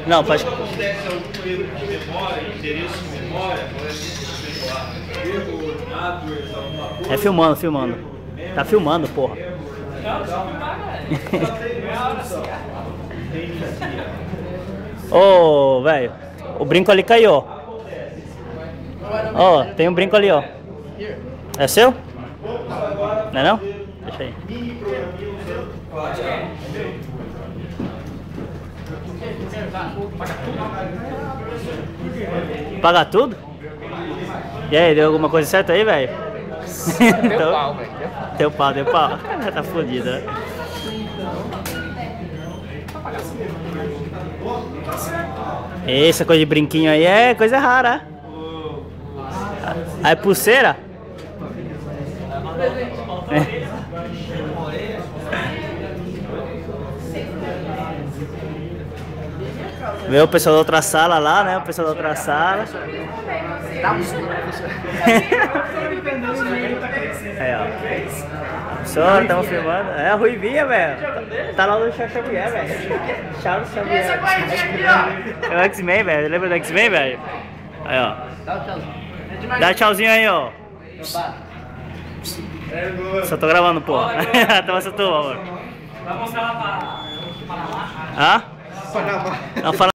Não, pode. É filmando, filmando. Tá filmando, porra. Ô, velho. O brinco ali caiu, ó. Ó, tem um brinco ali, ó. É seu? Não é não? Deixa aí. Paga tudo? E aí, deu alguma coisa certa aí, velho? Deu pau, velho. Deu pau, deu pau. Tá fodido, né? Essa coisa de brinquinho aí é coisa rara. Aí pulseira? Vê o pessoal da outra sala lá, né? O pessoal da outra sala. Aí, ó. Professor, estamos filmando. É a Ruivinha, velho. Tá lá no Charles Xavier, velho. Charles Xavier. É o X-Men, velho. Lembra do X-Men, velho? Aí, ó. Dá tchauzinho aí, ó. Só tô gravando, pô. Tava só tu, amor. Vai mostrar lá pra... Hã? Não, fala.